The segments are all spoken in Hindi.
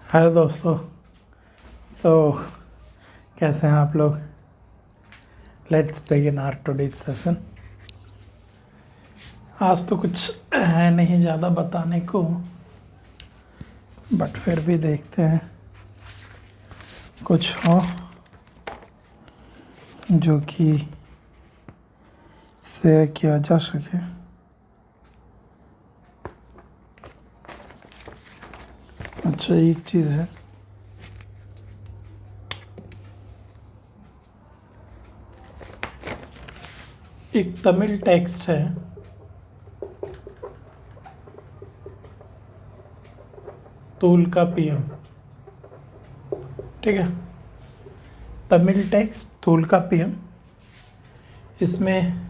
हेलो दोस्तों। सो कैसे हैं आप लोग? Let's begin our today's session. आज तो कुछ है नहीं ज़्यादा बताने को, बट फिर भी देखते हैं कुछ हो जो कि शेयर किया जा सके। अच्छा, एक चीज़ है, एक तमिल टेक्स्ट है, तोल्काप्पियम। ठीक है, तमिल टेक्स्ट तोल्काप्पियम। इसमें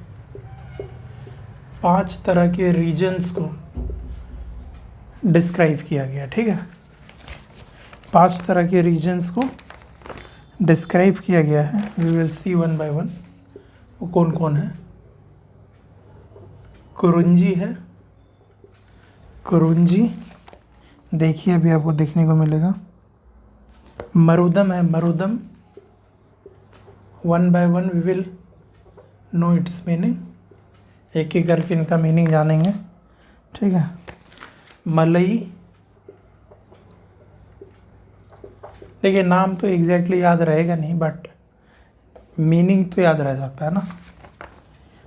5 तरह के रीजन्स को डिस्क्राइब किया गया। ठीक है, 5 तरह के रीजन्स को डिस्क्राइब किया गया है। We will see one by one वो कौन कौन है। कुरुंजी है, कुरुंजी देखिए अभी आपको देखने को मिलेगा। मरुदम है, Marutham. One by one we will know its meaning, एक एक करके इनका मीनिंग जानेंगे। ठीक है, मलई, देखिए नाम तो एग्जैक्टली याद रहेगा नहीं, बट मीनिंग तो याद रह सकता है ना।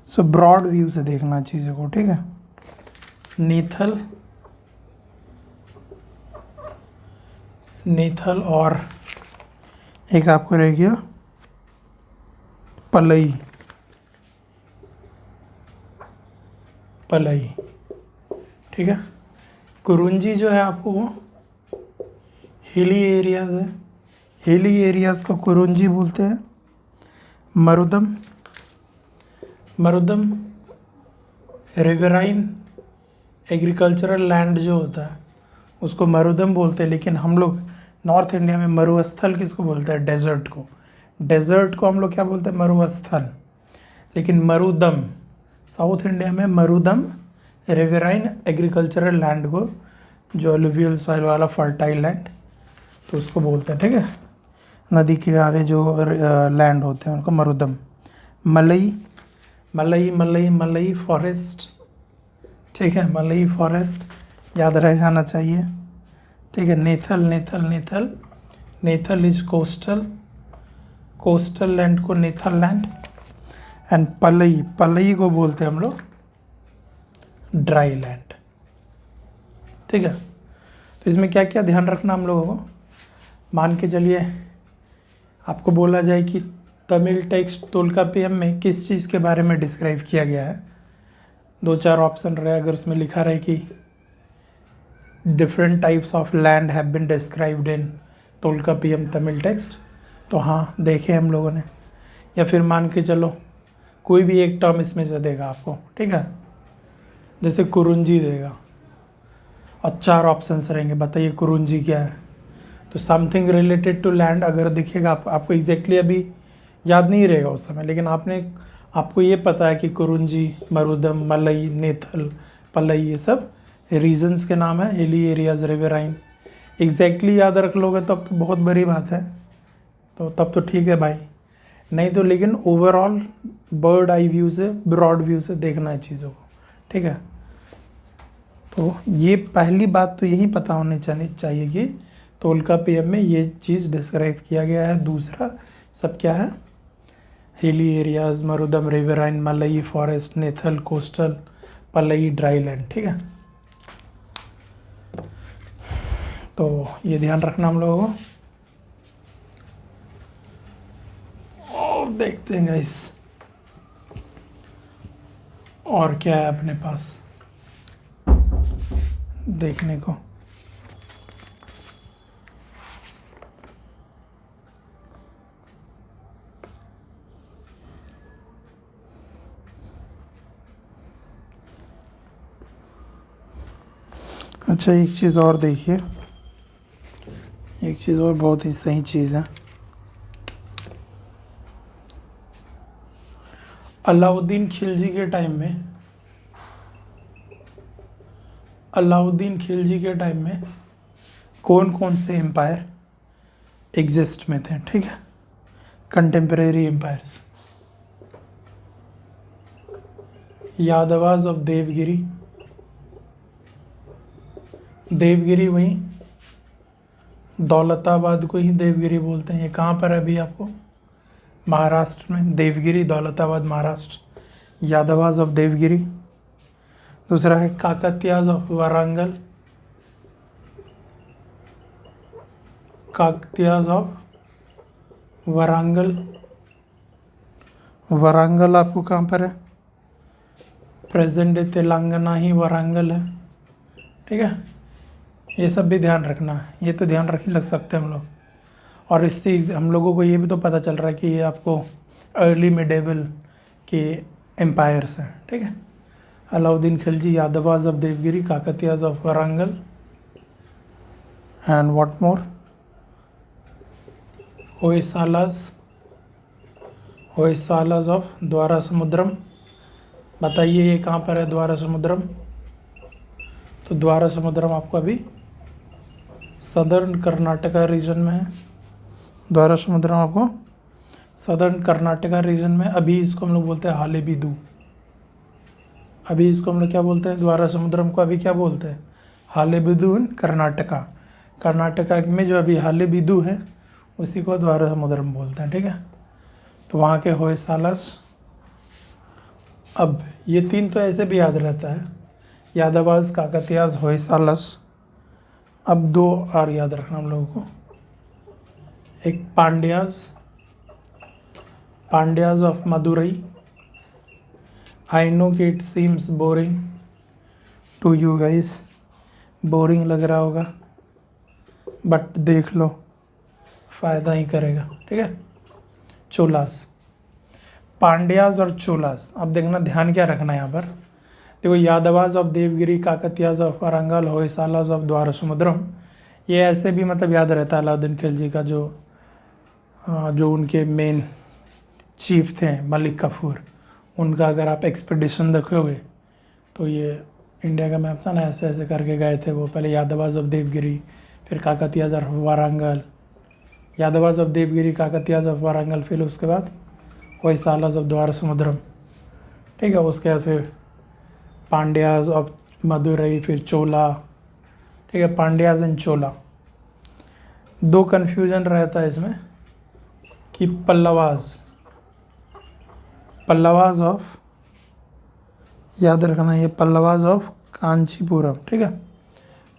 सो ब्रॉड व्यू से देखना चीज़ों को। ठीक है, नीथल, नीथल, और एक आपको रह गया पलई, पलई। ठीक है, कुरुंजी जो है आपको वो हिली एरियाज है, हिली एरियाज को कुरुंजी बोलते हैं। Marudam, Marudam riverine agricultural land जो होता है उसको मरुदम बोलते हैं, लेकिन हम लोग नॉर्थ इंडिया में मरुस्थल किसको बोलते हैं? डेजर्ट को। डेजर्ट को हम लोग क्या बोलते हैं? मरुस्थल। लेकिन मरुदम, साउथ इंडिया में मरुदम रिवराइन एग्रीकल्चरल लैंड को, जो अलुवियल सॉइल वाला फर्टाइल लैंड, तो उसको बोलते हैं। ठीक है, नदी किनारे जो लैंड होते हैं उनको मरुदम। मलई, मलई मलई मलई फॉरेस्ट। ठीक है, मलई फॉरेस्ट याद रह जाना चाहिए। ठीक है, नेथल, नेथल, नेथल, नेथल इज कोस्टल, कोस्टल लैंड को नेथल लैंड। एंड पलई, पलई को बोलते हैं हम लोग ड्राई लैंड। ठीक है, तो इसमें क्या क्या ध्यान रखना हम लोगों को? मान के चलिए आपको बोला जाए कि तमिल टेक्स्ट तोल्काप्पियम में किस चीज़ के बारे में डिस्क्राइब किया गया है, 2-4 ऑप्शन रहे। अगर उसमें लिखा रहे कि different types of land have been described in Tolkappiyam Tamil text, तो हाँ देखे हम लोगों ने। या फिर मान के चलो कोई भी एक टर्म इसमें से देगा आपको। ठीक है, जैसे कुरुंजी देगा और 4 ऑप्शंस रहेंगे, बताइए कुरुंजी क्या है। तो समथिंग रिलेटेड टू लैंड अगर दिखेगा आपको एग्जैक्टली अभी याद नहीं रहेगा उस समय, लेकिन आपको ये पता है कि कुरुंजी, मरुदम, मलई, नेथल, पलई, ये सब रीजन्स के नाम है। हिली एरियाज, रिवराइन, एग्जैक्टली याद रख लोगे तब तो बहुत बड़ी बात है, तो तब तो ठीक है भाई। नहीं तो लेकिन ओवरऑल बर्ड आई व्यू से, ब्रॉड व्यू से देखना है चीज़ों को। ठीक है, तो ये पहली बात तो यही पता होनी चाहिए कि तोल्काप्पियम में ये चीज़ डिस्क्राइब किया गया है। दूसरा सब क्या है? हिली एरियाज, मरुदम, रिवराइन, मलई फॉरेस्ट, नेथल कोस्टल, पलई ड्राई लैंड। ठीक है, तो ये ध्यान रखना हम लोगों को। और देखते हैं गाइस और क्या है अपने पास देखने को। अच्छा, एक चीज़ और देखिए, एक चीज़ और बहुत ही सही चीज़ है। अलाउद्दीन खिलजी के टाइम में, अलाउद्दीन खिलजी के टाइम में कौन कौन से एम्पायर एग्जिस्ट में थे, ठीक है, contemporary empires. Yadavas of Devagiri, Devagiri वही दौलताबाद को ही देवगिरी बोलते हैं। ये कहाँ पर है अभी आपको, महाराष्ट्र में, देवगिरी दौलताबाद महाराष्ट्र, यादवास ऑफ देवगिरी। दूसरा है काकतियाज ऑफ वारंगल, काकतियाज ऑफ वारंगल, वारंगल आपको कहाँ पर है, प्रेजेंट डे तेलंगाना ही वारंगल है, ठीक है। ये सब भी ध्यान रखना है, ये तो ध्यान रख ही लग सकते हैं हम लोग। और इससे हम लोगों को ये भी तो पता चल रहा है कि ये आपको अर्ली मिडेवल के एम्पायर्स हैं, ठीक है। Alauddin Khilji, Yadavas of Devagiri, Kakatiyas of Warangal, and what more, Hoysalas of Dwarasamudram. बताइए ये कहाँ पर है द्वारा समुद्रम, तो द्वारा समुद्रम आपको अभी सदर्न कर्नाटका रीजन में है। द्वारा समुद्रम आपको सदर्न कर्नाटका रीजन में, अभी इसको हम लोग बोलते हैं हालेबिदु। अभी इसको हम लोग क्या बोलते हैं, द्वारा समुद्रम को अभी क्या बोलते हैं, हालेबिदु इन कर्नाटका। कर्नाटका में जो अभी हालेबिदु है उसी को द्वारा समुद्रम बोलते हैं, ठीक है। तो वहाँ के होयसालास, अब ये तीन तो ऐसे भी याद रहता है, यादवास, काकतियाज, होयसालास। अब दो और याद रखना हम लोगों को, एक Pandyas of Madurai. I know कि it seems boring to you guys, boring लग रहा होगा, बट देख लो फ़ायदा ही करेगा, ठीक है। चोलास, पांड्याज और चोलास। अब देखना ध्यान क्या रखना है यहाँ पर, देखो Yadavas of Devagiri, Kakatiyas of Warangal, Hoysalas of Dwarasamudram, ये ऐसे भी मतलब याद रहता है अलाउद्दीन खिलजी का जो उनके मेन चीफ थे मलिक काफूर, उनका अगर आप एक्सपेडिशन देखोगे तो ये इंडिया का मैप था ना, ऐसे ऐसे करके गए थे वो, पहले यादवास ऑफ देवगिरी, फिर Kakatiyas of Warangal, Yadavas of Devagiri, Kakatiyas of Warangal, फिर उसके बाद होयसालास ऑफ द्वारा समुद्रम, ठीक है। उसके बाद फिर पांड्याज ऑफ मदुरई, फिर चोला, ठीक है, पांड्याज एंड चोला। दो कन्फ्यूजन रहता है इसमें कि पल्लवास ऑफ, याद रखना ये पल्लवास ऑफ कांचीपुरम, ठीक है,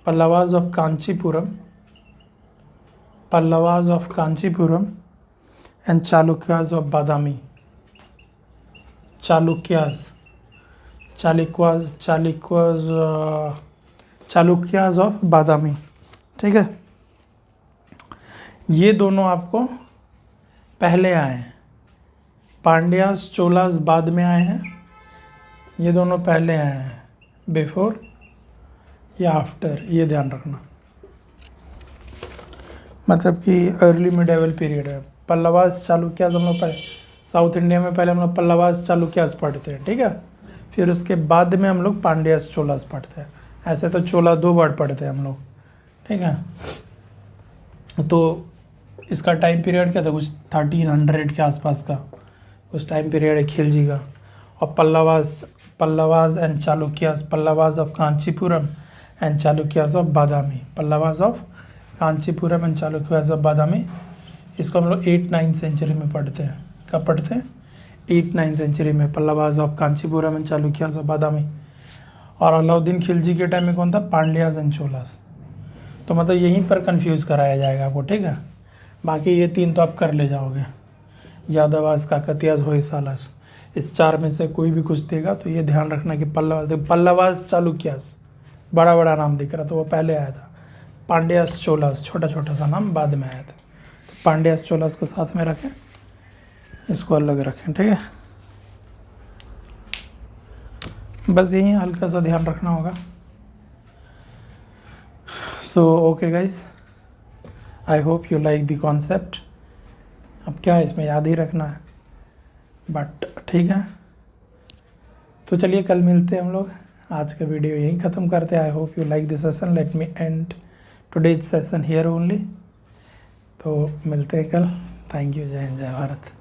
Pallavas of Kanchipuram and Chalukyas of Badami, Chalukyas of Badami, ठीक है। ये दोनों आपको पहले आए हैं, पांड्यास चोलास बाद में आए हैं, ये दोनों पहले आए हैं, बिफोर या आफ्टर, ये ध्यान रखना। मतलब कि अर्ली मिडेवल पीरियड है। पल्लवास चालुक्यास हम लोग पढ़े, साउथ इंडिया में पहले हम लोग पल्लवास चालुक्यास पढ़ते हैं, ठीक है, फिर उसके बाद में हम लोग पांड्यास चोलास पढ़ते हैं। ऐसे तो चोला 2 बार पढ़ते हैं हम लोग, ठीक है। तो इसका टाइम पीरियड क्या था, कुछ 1300 के आसपास का उस टाइम पीरियड है खिलजी का। और Pallavas and Chalukyas, Pallavas of Kanchipuram and Chalukyas of Badami, Pallavas of Kanchipuram and Chalukyas of Badami, इसको हम लोग 8-9 सेंचुरी में पढ़ते हैं। कब पढ़ते हैं, 8-9 सेंचुरी में, Pallavas of Kanchipuram and Chalukyas of Badami. और अलाउद्दीन खिलजी के टाइम में कौन था, पांड्यास एंड चोलास। तो मतलब यहीं पर कंफ्यूज कराया जाएगा आपको, ठीक है। बाकी ये 3 तो आप कर ले जाओगे, यादवास, काकतियास, होयसालास। इस 4 में से कोई भी कुछ देगा तो ये ध्यान रखना कि पल्लवास चालुक्यास बड़ा बड़ा नाम दिख रहा तो वो पहले आया था, पांड्यास चोलास छोटा छोटा सा नाम बाद में आया था। तो पांड्यास चोलास को साथ में रखें, इसको अलग रखें, ठीक है। बस यही हल्का सा ध्यान रखना होगा। So okay guys, I hope you like the concept. अब क्या है, इसमें याद ही रखना है, बट ठीक है। तो चलिए कल मिलते हैं हम लोग, आज का वीडियो यहीं ख़त्म करते हैं। I hope you like this session, let me and today session here only. तो मिलते हैं कल। Thank you. जय हिंद, जय भारत।